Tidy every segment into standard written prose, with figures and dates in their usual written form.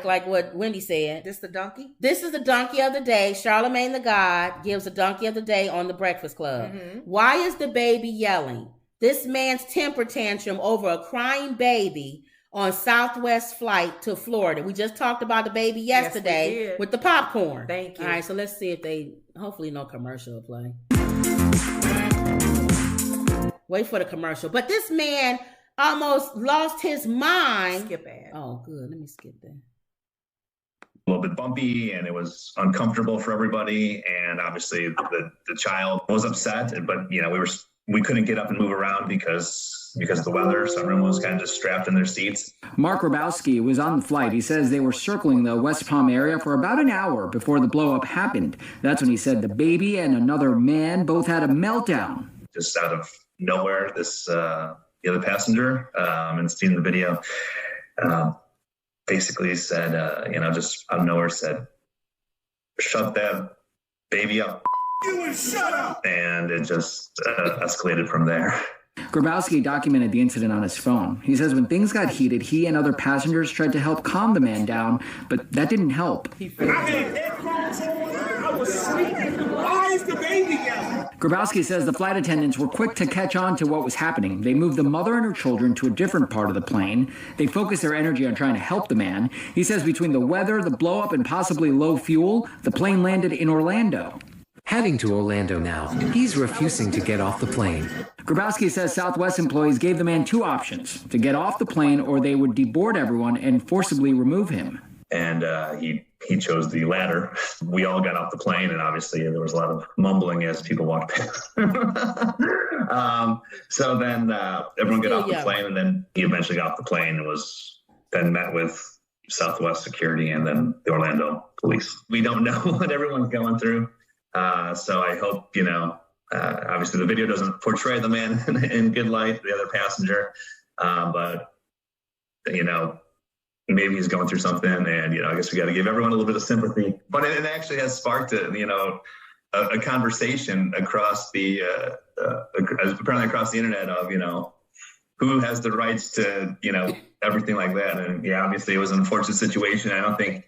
like what Wendy said. This the donkey? This is the donkey of the day. Charlemagne the God gives a donkey of the day on the Breakfast Club. Mm-hmm. Why is the baby yelling? This man's temper tantrum over a crying baby on Southwest flight to Florida. We just talked about the baby yesterday with the popcorn. Thank you. All right, so let's see if hopefully no commercial will play. Wait for the commercial. But this man almost lost his mind. Skip ad. Oh, good. Let me skip that. A little bit bumpy, and it was uncomfortable for everybody. And obviously the child was upset, but we couldn't get up and move around because of the weather. So everyone was kind of just strapped in their seats. Mark Grabowski was on the flight. He says they were circling the West Palm area for about an hour before the blow-up happened. That's when he said the baby and another man both had a meltdown. Just out of nowhere, the other passenger, and seeing the video, basically said, just out of nowhere said, "Shut that baby up." You shut up! And it just escalated from there. Grabowski documented the incident on his phone. He says when things got heated, he and other passengers tried to help calm the man down, but that didn't help. I had headphones on. I was sleeping. Why is the baby yelling? Grabowski says the flight attendants were quick to catch on to what was happening. They moved the mother and her children to a different part of the plane. They focused their energy on trying to help the man. He says between the weather, the blow-up, and possibly low fuel, the plane landed in Orlando. Heading to Orlando now. He's refusing to get off the plane. Grabowski says Southwest employees gave the man two options: to get off the plane or they would deboard everyone and forcibly remove him. And he chose the latter. We all got off the plane, and obviously there was a lot of mumbling as people walked past. So then everyone got off the plane, and then he eventually got off the plane and was then met with Southwest security and then the Orlando police. We don't know what everyone's going through. So I hope, obviously the video doesn't portray the man in good light, the other passenger, but, maybe he's going through something, and, I guess we got to give everyone a little bit of sympathy. But it actually has sparked, a conversation across apparently across the internet of, who has the rights to, everything like that. And obviously it was an unfortunate situation. I don't think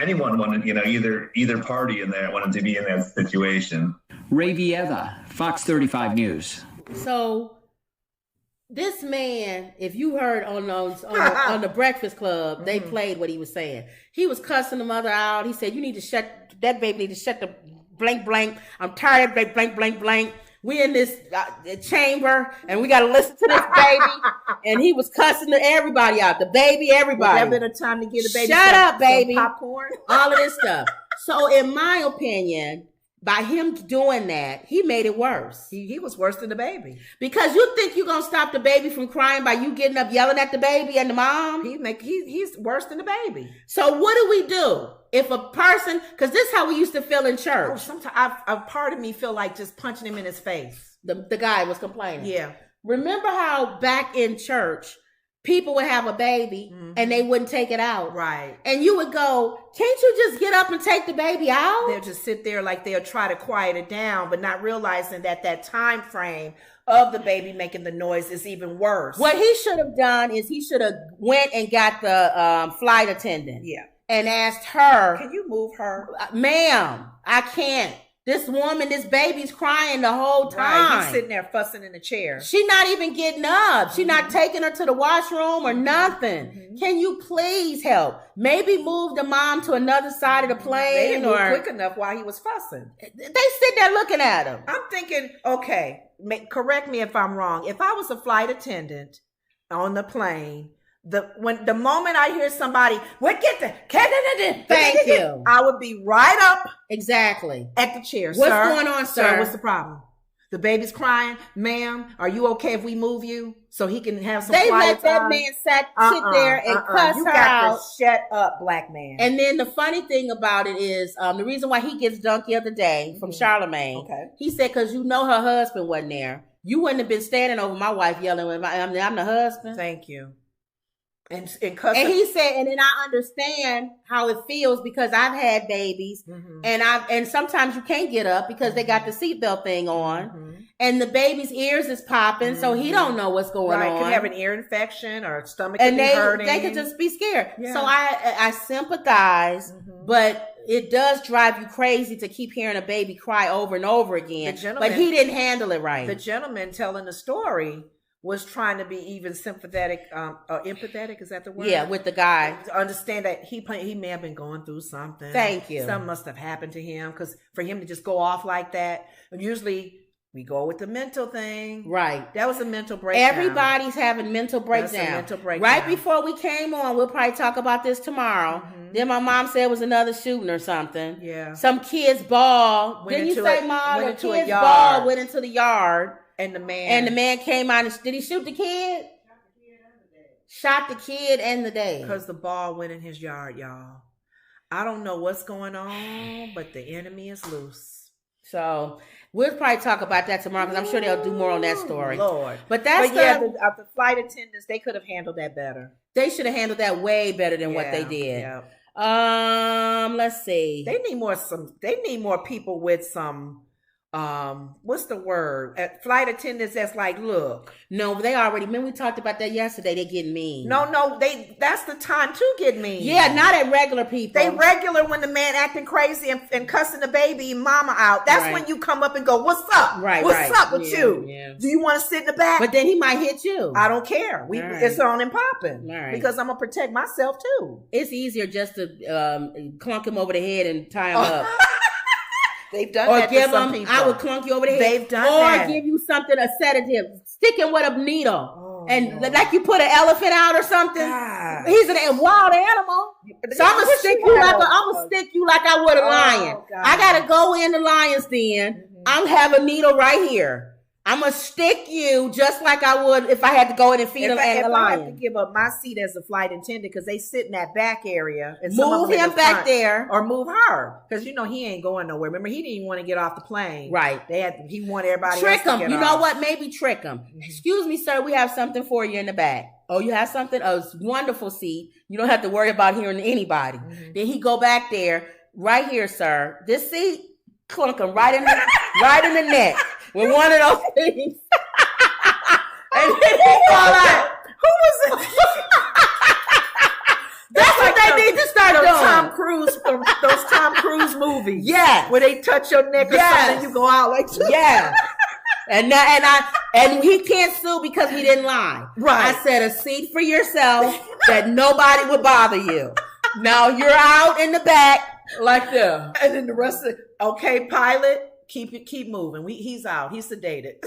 anyone wanted, either party in there wanted to be in that situation. Ray Vieva, Fox 35 News. So this man, if you heard on the Breakfast Club, they played what he was saying. He was cussing the mother out. He said, that baby need to shut the blank blank. I'm tired of blank blank blank. We in this chamber and we got to listen to this baby. And he was cussing everybody out, the baby, everybody. Would that been a time to get a baby? Shut up, baby. Popcorn. All of this stuff. So in my opinion, by him doing that, he made it worse. He was worse than the baby. Because you think you're going to stop the baby from crying by you getting up yelling at the baby and the mom? He's worse than the baby. So what do we do? If a person, because this is how we used to feel in church. Sometimes a part of me feel like just punching him in his face. The guy was complaining. Yeah. Remember how back in church, people would have a baby and they wouldn't take it out. Right. And you would go, can't you just get up and take the baby out? They'll just sit there like they'll try to quiet it down, but not realizing that time frame of the baby making the noise is even worse. What he should have done is he should have went and got the flight attendant. Yeah. And asked her, can you move her? Ma'am, I can't. This woman, this baby's crying the whole time. Right. He's sitting there fussing in the chair. She's not even getting up. She's not taking her to the washroom or nothing. Mm-hmm. Can you please help? Maybe move the mom to another side of the plane. They didn't move quick enough while he was fussing. They sit there looking at him. I'm thinking, okay, correct me if I'm wrong. If I was a flight attendant on the plane, the moment I hear somebody, thank you, I would be right up exactly at the chair. What's going on, sir? What's the problem? The baby's crying. Ma'am, are you okay if we move you so he can have some quiet time? They let that man sit there and cuss you her got out. To shut up, black man. And then the funny thing about it is the reason why he gets donkey of the day from Charlemagne. Okay. He said because her husband wasn't there. You wouldn't have been standing over my wife yelling, I'm the husband. Thank you. And he said, and then I understand how it feels because I've had babies, and sometimes you can't get up because they got the seatbelt thing on, and the baby's ears is popping, so he don't know what's going on. Could have an ear infection or stomach could be hurting. They could just be scared. Yeah. So I sympathize, but it does drive you crazy to keep hearing a baby cry over and over again. But he didn't handle it right. The gentleman telling the story was trying to be even sympathetic, empathetic. Is that the word? Yeah, with the guy. To understand that he may have been going through something. Thank you. Something must have happened to him, because for him to just go off like that, usually we go with the mental thing. Right. That was a mental breakdown. Everybody's having mental breakdown. That's a mental breakdown. Right before we came on, we'll probably talk about this tomorrow. Then my mom said it was another shooting or something. Yeah. Some kid's ball. Didn't you say, Mom? A kid's ball went into the yard. And the man came out and did he shoot the kid? Shot the kid and the dad. Because the ball went in his yard, y'all. I don't know what's going on, but the enemy is loose. So we'll probably talk about that tomorrow, because I'm sure they'll do more on that story. Lord. But the flight attendants, they could have handled that better. They should have handled that way better than what they did. Yeah. Let's see. They need more people with some what's the word? Flight attendants that's like, look. No, they already, we talked about that yesterday. They getting mean. No, that's the time to get mean. Yeah, not at regular people. They regular when the man acting crazy and cussing the baby mama out. That's when you come up and go, what's up? What's up with you? Yeah. Do you want to sit in the back? But then he might hit you. I don't care. It's on and popping. Because I'm going to protect myself too. It's easier just to clunk him over the head and tie him up. They've done that to some people. I would clunk you over the head. They've done that. Or give you something, a sedative. Stick him with a needle. Like you put an elephant out or something. God. He's a wild animal. So I'm going to stick you like I would a lion. God. I got to go in the lion's den. I'm have a needle right here. I'm going to stick you just like I would if I had to go in and feed a lion. I have to give up my seat as a flight attendant, because they sit in that back area. And move him back there. Or move her. Because, he ain't going nowhere. Remember, he didn't even want to get off the plane. Right. He wanted everybody trick else to him. get You know off. what? Maybe trick him. Excuse me, sir. We have something for you in the back. Oh, you have something? Oh, it's a wonderful seat. You don't have to worry about hearing anybody. Then he go back there. Right here, sir. This seat, clunk him right in the neck. With one of those things. And then he fall out. Who was it? That's what they need to start doing. Those Tom Cruise movies. Yeah. Where they touch your neck or something, you go out like this. Yeah. And he can't sue because we didn't lie. Right. I said a seat for yourself that nobody would bother you. Now you're out in the back like this. And then the rest of it, okay, pilot. Keep moving. He's out. He's sedated.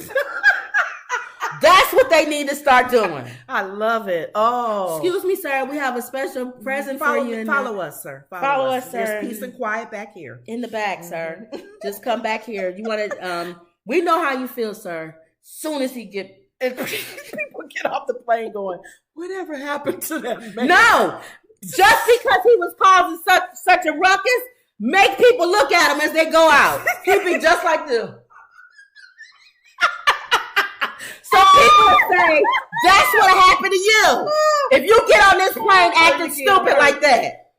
That's what they need to start doing. I love it. Oh. Excuse me, sir. We have a special present for you. Follow us, sir. Follow us, sir. There's peace and quiet back here. In the back, sir. Just come back here. You want to, we know how you feel, sir. Soon as he people get off the plane going, whatever happened to that man? No. Just because he was causing such a ruckus, make people look at him as they go out. He'd be just like this. So people will say, that's what happened to you. If you get on this plane acting stupid like that,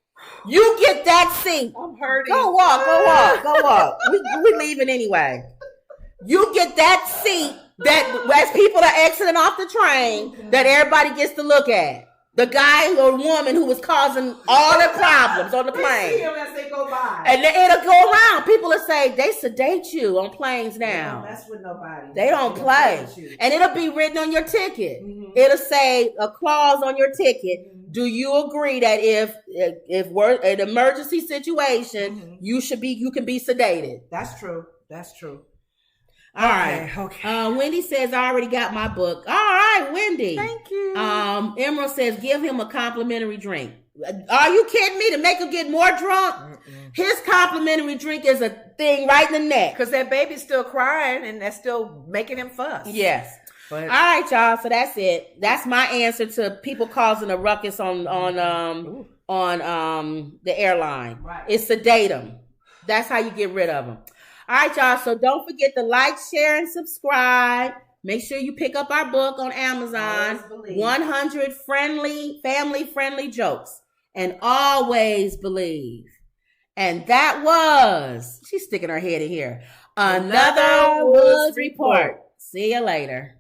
you get that seat. I'm hurting. Go walk. We leaving anyway. You get that seat that as people are exiting off the train, that everybody gets to look at. The guy or woman who was causing all the problems on the plane. They see him as they go by. And it'll go around. People will say, they sedate you on planes now. They don't mess with nobody. They don't play. And it'll be written on your ticket. It'll say a clause on your ticket. Do you agree that if we're an emergency situation, you can be sedated? That's true. All right. Okay. Wendy says, I already got my book. All right, Wendy. Thank you. Emerald says, give him a complimentary drink. Are you kidding me? To make him get more drunk? His complimentary drink is a thing right in the neck. Because that baby's still crying and that's still making him fuss. Yes. But, all right, y'all. So that's it. That's my answer to people causing a ruckus on the airline. Right. It's sedate them. That's how you get rid of them. All right, y'all. So don't forget to like, share, and subscribe. Make sure you pick up our book on Amazon. 100 family-friendly jokes. And always believe. And that was, she's sticking her head in here, another Woods Report. See you later.